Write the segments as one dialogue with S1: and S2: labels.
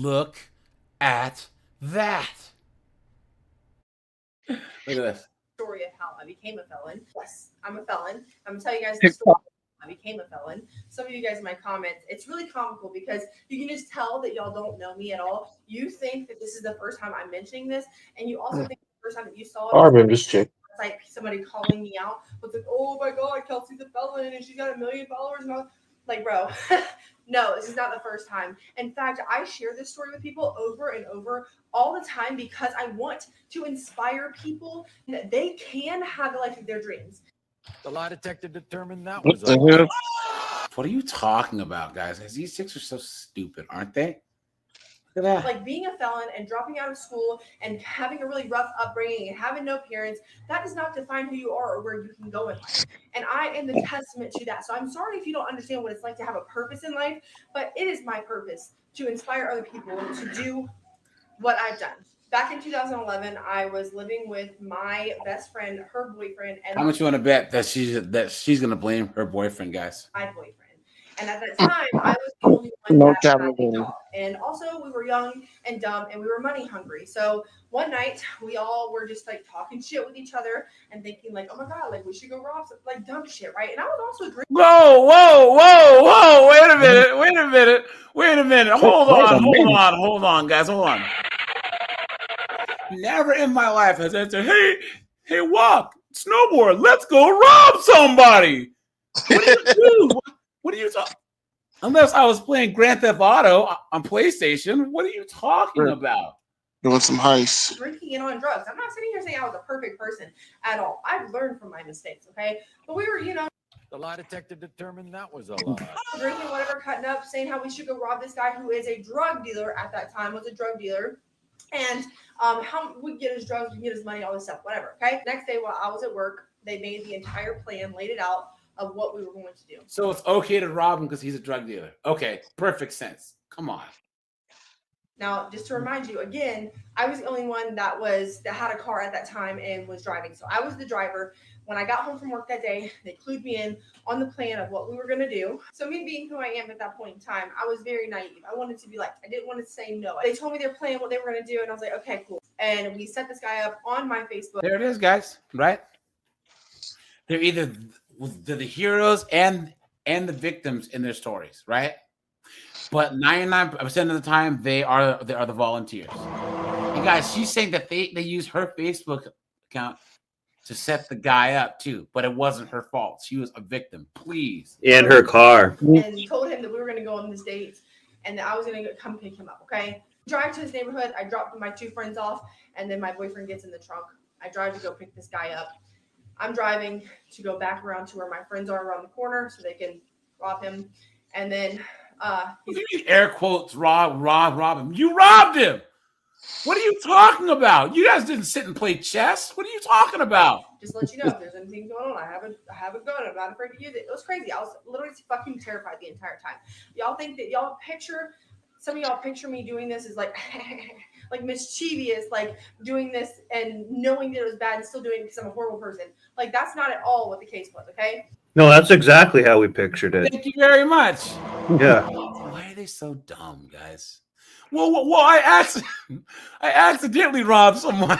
S1: Look at that. Look at this.
S2: Story of how I became a felon. Yes, I'm a felon. I'm gonna tell you guys the story of how I became a felon. Some of you guys in my comments, it's really comical because you can just tell that y'all don't know me at all. You think that this is the first time I'm mentioning this, and you also think the first time that you saw it,
S3: I remember this chick.
S2: it's like somebody calling me out. It's like, oh my god, Kelsey's a felon and she's got 1 million followers and all. Like, bro, no, this is not the first time. In fact, I share this story with people over and over all the time because I want to inspire people that they can have the life of their dreams.
S4: The lie detector determined that
S3: What
S4: was
S3: the
S4: a
S3: hell?
S1: What are you talking about, guys? These chicks are so stupid, aren't they? Look at that.
S2: Like being a felon and dropping out of school and having a really rough upbringing and having no parents, that does not define who you are or where you can go in life. And I am the testament to that. So I'm sorry if you don't understand what it's like to have a purpose in life, but it is my purpose to inspire other people to do what I've done. Back in 2011, I was living with my best friend, her boyfriend, and
S1: How much you want to bet that she's gonna blame her boyfriend, guys?
S2: my boyfriend. And at that time, I was the only one
S3: No
S2: that had a
S3: accountability.
S2: job. And also, we were young and dumb, and we were money hungry. So one night, we all were just like talking shit with each other and thinking like, oh my god, like we should go rob some, like dumb shit, right? And I was also drinking.
S1: Whoa! Wait a minute! Hold on, guys, hold on. Never in my life has I said, hey, walk, snowboard, let's go rob somebody. What do you do? What are you talking? Unless I was playing Grand Theft Auto on PlayStation, what are you talking about?
S3: Doing some heist.
S2: Drinking and on drugs. I'm not sitting here saying I was a perfect person at all. I've learned from my mistakes, okay? But we were,
S4: the lie detector determined that was a lie.
S2: drinking whatever, cutting up, saying how we should go rob this guy who is a drug dealer at that time, was a drug dealer. And how we get his drugs, we can get his money, all this stuff, whatever, okay? Next day while I was at work, they made the entire plan, laid it out of what we were going to do.
S1: So it's okay to rob him because he's a drug dealer. Okay, perfect sense. Come on.
S2: Now, just to remind you, again, I was the only one that had a car at that time and was driving. So I was the driver. When I got home from work that day, they clued me in on the plan of what we were going to do. So me being who I am at that point in time, I was very naive. I wanted to be liked. I didn't want to say no. They told me their plan, what they were going to do, and I was like, okay, cool. And we set this guy up on my Facebook.
S1: There it is, guys, right? They're either the heroes and the victims in their stories, right? But 99% of the time, they are the volunteers. And guys, she's saying that they use her Facebook account to set the guy up too, but it wasn't her fault. She was a victim. Please.
S5: And her car.
S2: And told him that we were going to go on this date and that I was going to come pick him up, okay? Drive to his neighborhood. I dropped my 2 friends off, and then my boyfriend gets in the trunk. I drive to go pick this guy up. I'm driving to go back around to where my friends are around the corner so they can rob him. And then
S1: air quotes rob him. You robbed him. What are you talking about? You guys didn't sit and play chess. What are you talking about?
S2: Just to let you know, if there's anything going on, I have a gun. I'm not afraid to use it. It was crazy. I was literally fucking terrified the entire time. Y'all think that some of y'all picture me doing this as like like mischievous, like doing this and knowing that it was bad and still doing it because I'm a horrible person. Like that's not at all what the case was, okay?
S5: No, that's exactly how we pictured it.
S1: Thank you very much.
S5: Yeah.
S1: Why are they so dumb, guys? Well, I accidentally robbed someone.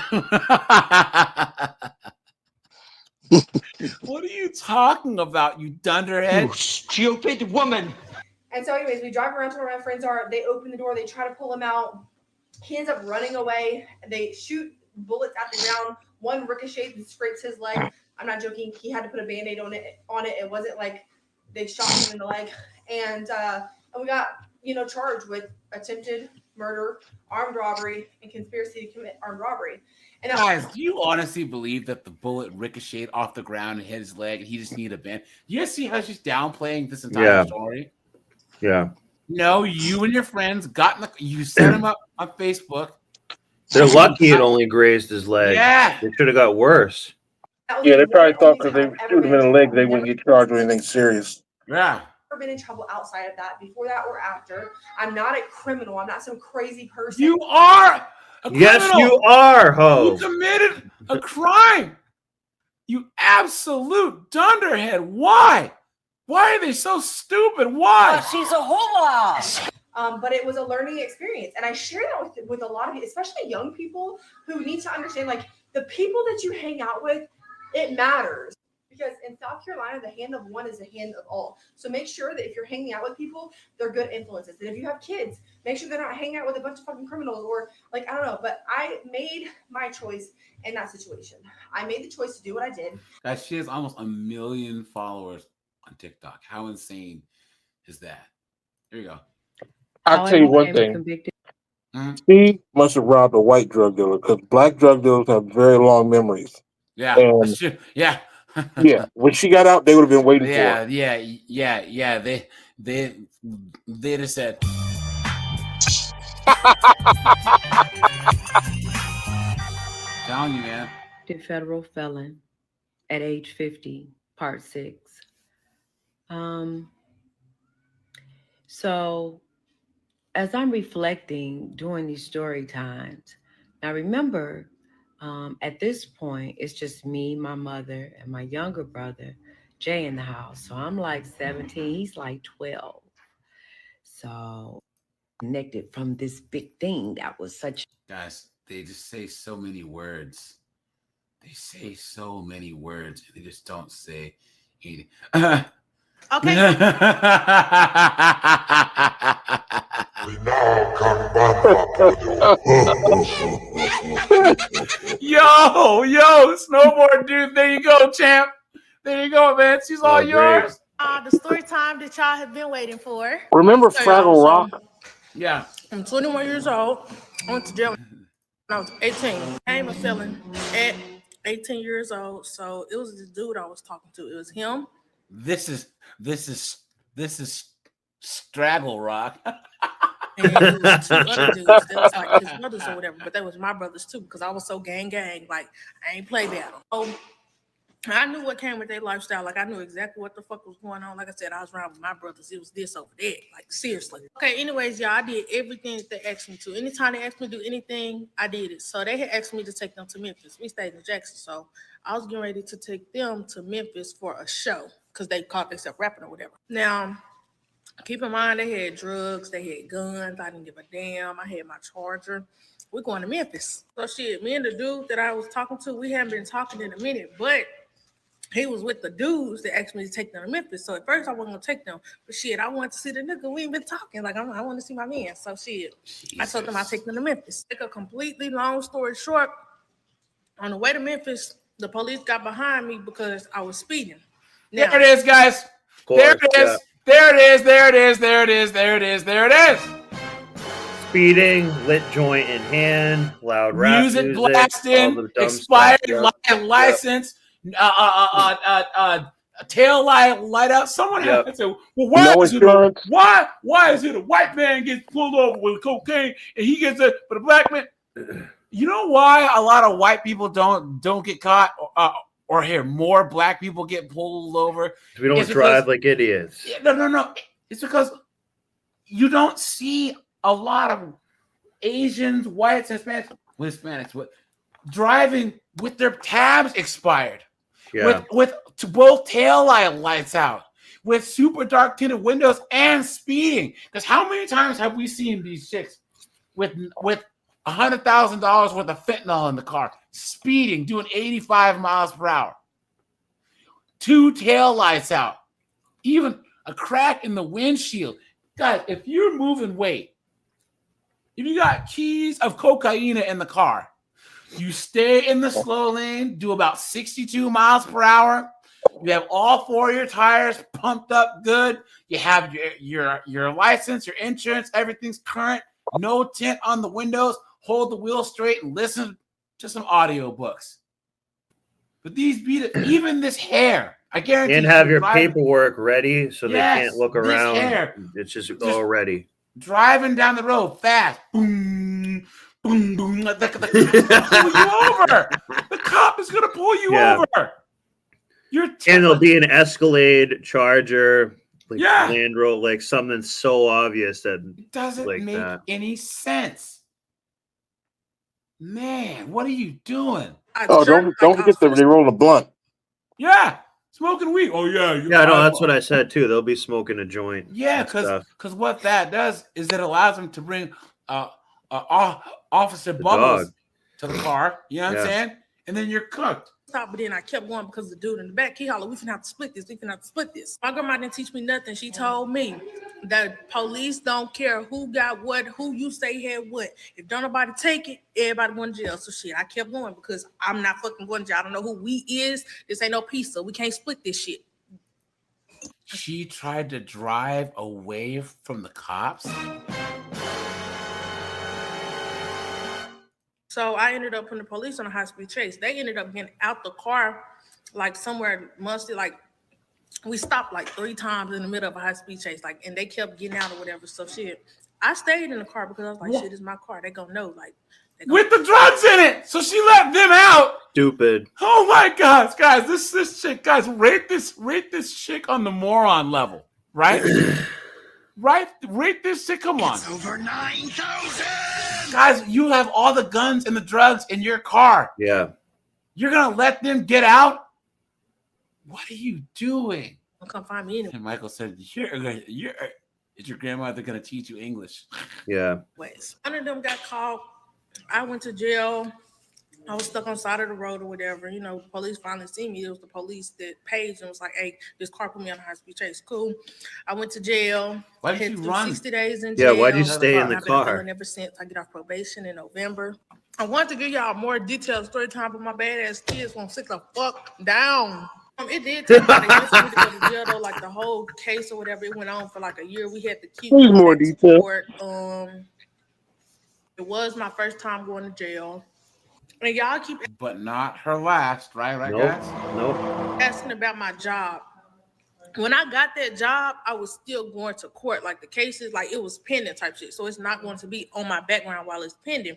S1: What are you talking about, you dunderhead?
S6: You stupid woman.
S2: And so anyways, we drive around to where my friends are. They open the door. They try to pull him out. He ends up running away. They shoot bullets at the ground. One ricochets and scrapes his leg. I'm not joking. He had to put a Band-Aid on it. It wasn't like they shot him in the leg. And we got, charged with attempted murder, armed robbery, and conspiracy to commit armed robbery. And
S1: guys, do you honestly believe that the bullet ricocheted off the ground and hit his leg and he just needed a band? You guys see how she's downplaying this entire story?
S5: Yeah.
S1: No, you and your friends you set him up on Facebook.
S5: They're lucky it only grazed his leg.
S1: Yeah.
S5: It should have got worse.
S3: Yeah, they probably thought because they shoot him in the leg, they wouldn't get charged with anything serious.
S1: Yeah.
S2: Never been in trouble outside of that, before that or after. I'm not a criminal. I'm not some crazy person.
S1: You are a criminal.
S5: Yes, you are, ho.
S1: You committed a crime. You absolute dunderhead. Why? Why are they so stupid? Why?
S6: She's a whore.
S2: But it was a learning experience, and I share that with a lot of you, especially young people who need to understand, like, the people that you hang out with, it matters. Because in South Carolina, the hand of one is the hand of all. So make sure that if you're hanging out with people, they're good influences. And if you have kids, make sure they're not hanging out with a bunch of fucking criminals or, like, I don't know. But I made my choice in that situation. I made the choice to do what I did.
S1: Guys, she has almost 1 million followers on TikTok. How insane is that? Here you go.
S3: I'll tell you one thing. She must have robbed a white drug dealer because black drug dealers have very long memories.
S1: Yeah,
S3: And
S1: yeah.
S3: yeah, when she got out, they would have been waiting for her.
S1: Yeah. They just said. Telling you, man.
S7: Federal felon at age 50, part 6. So as I'm reflecting during these story times, now remember, at this point, it's just me, my mother, and my younger brother, Jay, in the house. So I'm like 17, he's like 12. So connected from this big thing that was such.
S1: Guys, they just say so many words. They say so many words, and they just don't say anything.
S8: Okay.
S1: Yo, snowboard dude. There you go, champ. There you go, man. She's all yours.
S8: The story time that y'all have been waiting for.
S3: Remember Fraggle Rock?
S1: Yeah.
S8: I'm 21 years old. I went to jail when I was 18. I am a felon at 18 years old. So it was the dude I was talking to. It was him.
S1: This is Straggle Rock.
S8: And it was 2 other dudes that was like his brothers or whatever, but they was my brothers too, because I was so gang, like I ain't play battle. So I knew what came with their lifestyle. Like I knew exactly what the fuck was going on. Like I said, I was around with my brothers. It was this over there. Like seriously. Okay, anyways, y'all, I did everything that they asked me to. Anytime they asked me to do anything, I did it. So they had asked me to take them to Memphis. We stayed in Jackson. So I was getting ready to take them to Memphis for a show because they caught themselves rapping or whatever. Now, keep in mind, they had drugs, they had guns. I didn't give a damn. I had my charger. We're going to Memphis. So shit, me and the dude that I was talking to, we haven't been talking in a minute, but he was with the dudes that asked me to take them to Memphis. So at first I wasn't gonna take them, but shit, I wanted to see the nigga. We ain't been talking. Like I want to see my man. So shit, Jesus. I told them I'd take them to Memphis. Make a completely long story short, on the way to Memphis, the police got behind me because I was speeding.
S1: Now, there it is, guys. There it is. Yeah. There it is. There it is. There it is. There it is. There it is.
S5: Speeding, lit joint in hand, loud rap music
S1: blasting, expired license. Tail light out. Someone had to say, well, why is it a white man gets pulled over with cocaine and he gets it, but a black man? You know why a lot of white people don't get caught, or hear more black people get pulled over?
S5: We don't drive like idiots.
S1: No. It's because you don't see a lot of Asians, whites, Hispanics driving with their tabs expired. Yeah. With both tail lights out, with super dark tinted windows and speeding. Because how many times have we seen these chicks with $100,000 worth of fentanyl in the car, speeding, doing 85 miles per hour, 2 tail lights out, even a crack in the windshield? Guys, if you're moving weight, if you got keys of cocaine in the car, you stay in the slow lane, do about 62 miles per hour. You have all 4 of your tires pumped up good. You have your license, your insurance, everything's current. No tint on the windows. Hold the wheel straight and listen to some audiobooks. But these even this hair, I guarantee.
S5: And have your paperwork ready so they can't look around. Hair, it's just all ready.
S1: Driving down the road fast. Boom. Boom, boom. The cop is going to pull you over. The cop is going to pull you over.
S5: And there'll be an Escalade, Charger, Land Rover, like something so obvious that
S1: it doesn't make any sense. Man, what are you doing?
S3: Oh, don't forget that they roll a blunt.
S1: Yeah. smoking weed. Oh yeah,
S5: Yeah, no, that's what I said too. They'll be smoking a joint.
S1: Yeah, because what that does is it allows them to bring Officer Bubbles to the car. You know what I'm saying? And then you're cooked.
S8: Stop, but then I kept going because the dude in the back, he hollered, we finna have to split this. We finna have to split this. My grandma didn't teach me nothing. She told me that police don't care who got what, who you say had what. If don't nobody take it, everybody going to jail. So shit, I kept going because I'm not fucking going to jail. I don't know who we is. This ain't no pizza. We can't split this shit.
S1: She tried to drive away from the cops.
S8: So I ended up putting the police on a high-speed chase. They ended up getting out the car, like somewhere mostly, like we stopped like 3 times in the middle of a high-speed chase, like, and they kept getting out or whatever. So shit, I stayed in the car because I was like, shit, it's my car. They gonna know, like,
S1: with the drugs in it. So she let them out.
S5: Stupid.
S1: Oh my gosh, guys, this chick, guys, rate this chick on the moron level, right? Right? Rate this chick. Come on.
S9: It's over 9,000.
S1: Guys, you have all the guns and the drugs in your car.
S5: Yeah.
S1: You're gonna let them get out? What are you doing?
S8: Don't come find me anyway.
S1: And Michael said, is your grandmother gonna teach you English?
S5: Yeah.
S8: Ways. One of them got caught. I went to jail. I was stuck on the side of the road or whatever. You know, police finally seen me. It was the police that paged and was like, hey, this car put me on a high-speed chase. Cool. I went to jail.
S1: Why did you run?
S8: 60 days in jail.
S5: Yeah, why'd you stay in the
S8: I've
S5: car?
S8: been ever since I get off probation in November. I wanted to give y'all more detailed story time, but my badass kids won't sit the fuck down. It did take about a year for me to go to jail, though. Like the whole case or whatever, it went on for like a year. We had to keep
S3: more detail.
S8: It was my first time going to jail. And y'all keep
S1: but not her last, right? Right,
S5: Nope.
S1: guys?
S5: Nope.
S8: asking about my job. When I got that job, I was still going to court. Like the cases, like it was pending type shit. So it's not going to be on my background while it's pending.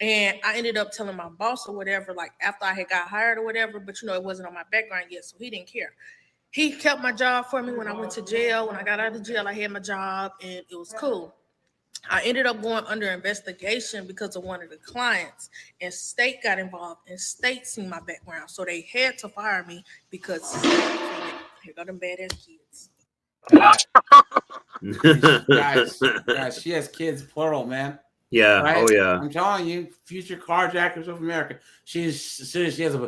S8: And I ended up telling my boss or whatever, like after I had got hired or whatever, but you know, it wasn't on my background yet. So he didn't care. He kept my job for me when I went to jail. When I got out of jail, I had my job and it was cool. I ended up going under investigation because of one of the clients, and state got involved, and state seen my background. So they had to fire me because here go them badass kids.
S1: guys, she has kids plural, man.
S5: Yeah.
S1: Right?
S5: Oh yeah.
S1: I'm telling you, future carjackers of America. She has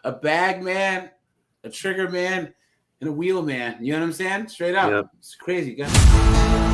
S1: a bag man, a trigger man, and a wheel man. You know what I'm saying? Straight up.
S5: Yep.
S1: It's crazy, guys.